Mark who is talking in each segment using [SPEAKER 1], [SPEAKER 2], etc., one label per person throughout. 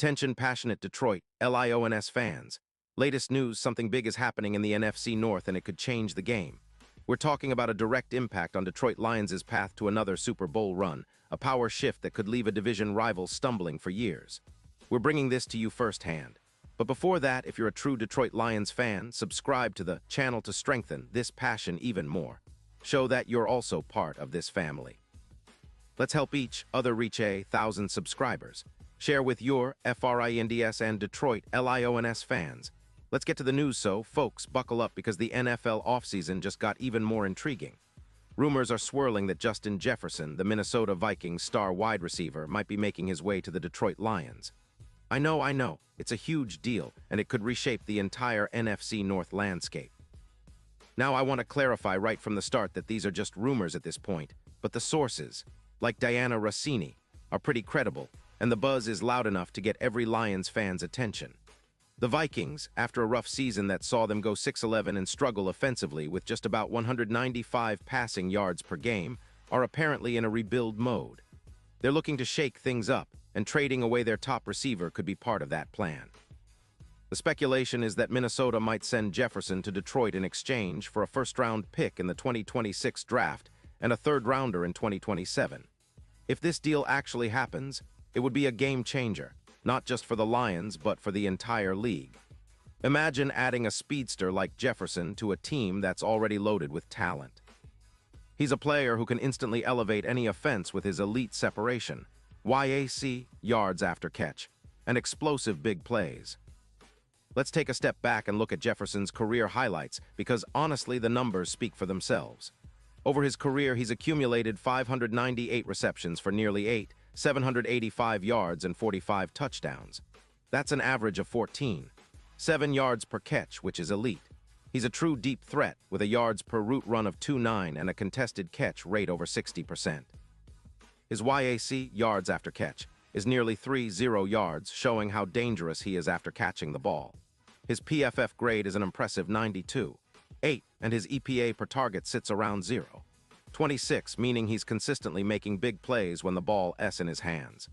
[SPEAKER 1] Attention passionate Detroit, Lions fans. Latest news, something big is happening in the NFC North and it could change the game. We're talking about a direct impact on Detroit Lions' path to another Super Bowl run, a power shift that could leave a division rival stumbling for years. We're bringing this to you firsthand. But before that, if you're a true Detroit Lions fan, subscribe to the channel to strengthen this passion even more. Show that you're also part of this family. Let's help each other reach 1,000 subscribers. Share with your FRINDS and Detroit Lions fans. Let's get to the news, so folks, buckle up because the NFL offseason just got even more intriguing. Rumors are swirling that Justin Jefferson, the Minnesota Vikings star wide receiver, might be making his way to the Detroit Lions. I know, it's a huge deal, and it could reshape the entire NFC North landscape. Now I want to clarify right from the start that these are just rumors at this point, but the sources, like Diana Rossini, are pretty credible, and the buzz is loud enough to get every Lions fan's attention. The Vikings, after a rough season that saw them go 6-11 and struggle offensively with just about 195 passing yards per game, are apparently in a rebuild mode. They're looking to shake things up, and trading away their top receiver could be part of that plan. The speculation is that Minnesota might send Jefferson to Detroit in exchange for a first-round pick in the 2026 draft and a third-rounder in 2027. If this deal actually happens, it would be a game-changer, not just for the Lions, but for the entire league. Imagine adding a speedster like Jefferson to a team that's already loaded with talent. He's a player who can instantly elevate any offense with his elite separation, YAC, yards after catch, and explosive big plays. Let's take a step back and look at Jefferson's career highlights, because honestly, the numbers speak for themselves. Over his career, he's accumulated 598 receptions for nearly 785 yards and 45 touchdowns. That's an average of 7 yards per catch, which is elite. He's a true deep threat with a yards per route run of 2.9 and a contested catch rate over 60%. His YAC, yards after catch, is nearly 30 yards, showing how dangerous he is after catching the ball. His PFF grade is an impressive 92.8, and his EPA per target sits around 0.26, meaning he's consistently making big plays when the ball is in his hands.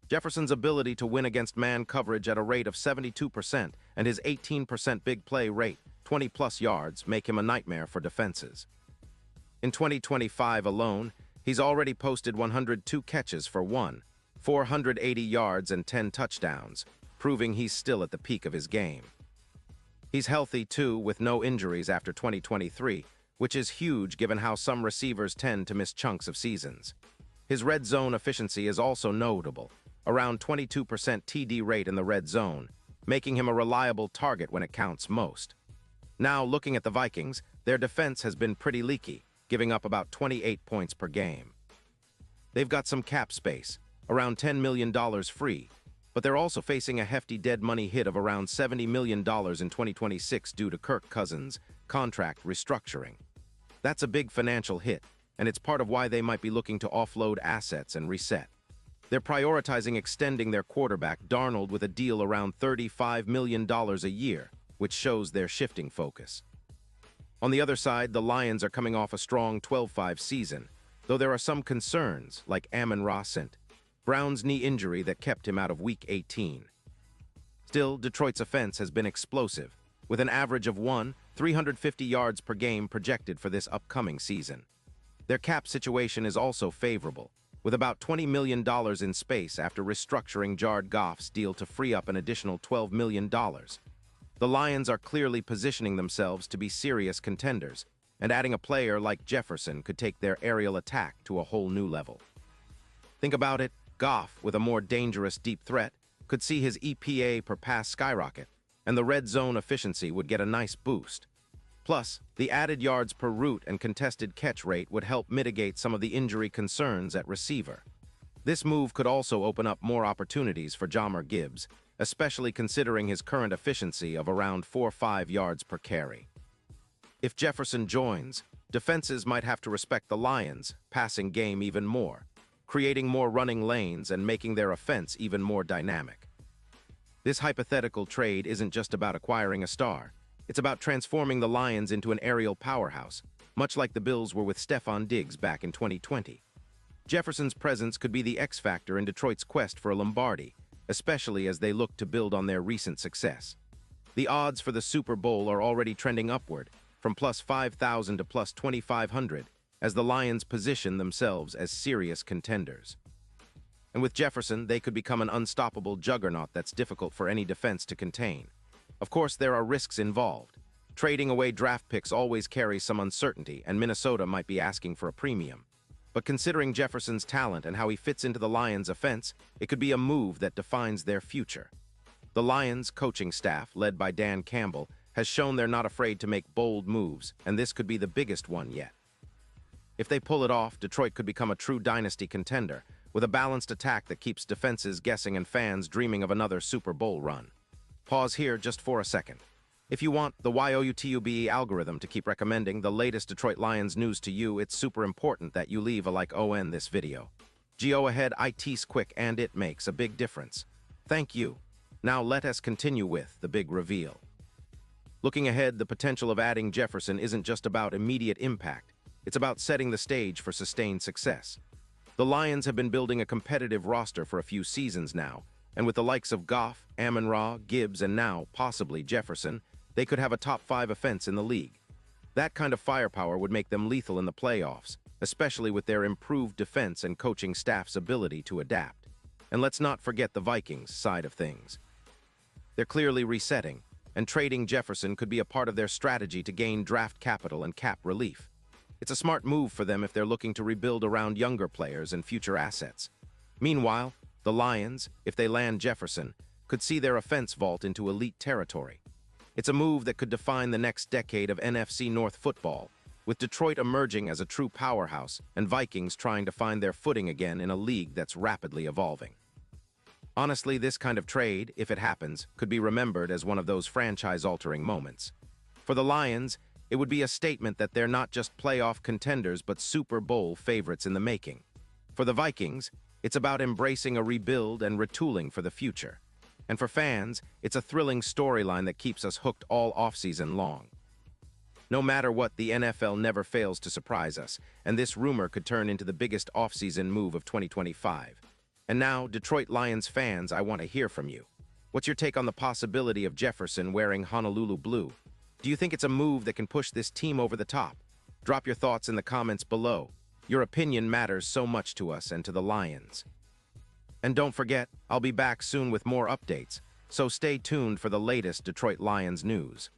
[SPEAKER 1] Jefferson's ability to win against man coverage at a rate of 72% and his 18% big play rate, 20-plus yards, make him a nightmare for defenses. In 2025 alone, he's already posted 102 catches for 480 yards and 10 touchdowns, proving he's still at the peak of his game. He's healthy, too, with no injuries after 2023, which is huge given how some receivers tend to miss chunks of seasons. His red zone efficiency is also notable, around 22% TD rate in the red zone, making him a reliable target when it counts most. Now, looking at the Vikings, their defense has been pretty leaky, giving up about 28 points per game. They've got some cap space, around $10 million free, but they're also facing a hefty dead money hit of around $70 million in 2026 due to Kirk Cousins' contract restructuring. That's a big financial hit, and it's part of why they might be looking to offload assets and reset. They're prioritizing extending their quarterback, Darnold, with a deal around $35 million a year, which shows they're shifting focus. On the other side, the Lions are coming off a strong 12-5 season, though there are some concerns, like Amon-Ra St. Brown's knee injury that kept him out of Week 18. Still, Detroit's offense has been explosive, with an average of 350 yards per game projected for this upcoming season. Their cap situation is also favorable, with about $20 million in space after restructuring Jared Goff's deal to free up an additional $12 million. The Lions are clearly positioning themselves to be serious contenders, and adding a player like Jefferson could take their aerial attack to a whole new level. Think about it, Goff, with a more dangerous deep threat, could see his EPA per pass skyrocket, and the red zone efficiency would get a nice boost. Plus, the added yards per route and contested catch rate would help mitigate some of the injury concerns at receiver. This move could also open up more opportunities for Jahmyr Gibbs, especially considering his current efficiency of around 4.5 yards per carry. If Jefferson joins, defenses might have to respect the Lions' passing game even more, creating more running lanes and making their offense even more dynamic. This hypothetical trade isn't just about acquiring a star. It's about transforming the Lions into an aerial powerhouse, much like the Bills were with Stephon Diggs back in 2020. Jefferson's presence could be the X factor in Detroit's quest for a Lombardi, especially as they look to build on their recent success. The odds for the Super Bowl are already trending upward, from plus 5,000 to plus 2,500, as the Lions position themselves as serious contenders. And with Jefferson, they could become an unstoppable juggernaut that's difficult for any defense to contain. Of course, there are risks involved. Trading away draft picks always carries some uncertainty, and Minnesota might be asking for a premium. But considering Jefferson's talent and how he fits into the Lions' offense, it could be a move that defines their future. The Lions' coaching staff, led by Dan Campbell, has shown they're not afraid to make bold moves, and this could be the biggest one yet. If they pull it off, Detroit could become a true dynasty contender, with a balanced attack that keeps defenses guessing and fans dreaming of another Super Bowl run. Pause here just for a second. If you want the YOUTUBE algorithm to keep recommending the latest Detroit Lions news to you, it's super important that you leave a like on this video. Go ahead, it's quick and it makes a big difference. Thank you. Now let us continue with the big reveal. Looking ahead, the potential of adding Jefferson isn't just about immediate impact. It's about setting the stage for sustained success. The Lions have been building a competitive roster for a few seasons now, and with the likes of Goff, Amon-Ra, Gibbs, and now, possibly, Jefferson, they could have a top-5 offense in the league. That kind of firepower would make them lethal in the playoffs, especially with their improved defense and coaching staff's ability to adapt. And let's not forget the Vikings side of things. They're clearly resetting, and trading Jefferson could be a part of their strategy to gain draft capital and cap relief. It's a smart move for them if they're looking to rebuild around younger players and future assets. Meanwhile, the Lions, if they land Jefferson, could see their offense vault into elite territory. It's a move that could define the next decade of NFC North football, with Detroit emerging as a true powerhouse and Vikings trying to find their footing again in a league that's rapidly evolving. Honestly, this kind of trade, if it happens, could be remembered as one of those franchise-altering moments. For the Lions, it would be a statement that they're not just playoff contenders but Super Bowl favorites in the making. For the Vikings, it's about embracing a rebuild and retooling for the future. And for fans, it's a thrilling storyline that keeps us hooked all offseason long. No matter what, the NFL never fails to surprise us, and this rumor could turn into the biggest offseason move of 2025. And now, Detroit Lions fans, I want to hear from you. What's your take on the possibility of Jefferson wearing Honolulu blue? Do you think it's a move that can push this team over the top? Drop your thoughts in the comments below. Your opinion matters so much to us and to the Lions. And don't forget, I'll be back soon with more updates, so stay tuned for the latest Detroit Lions news.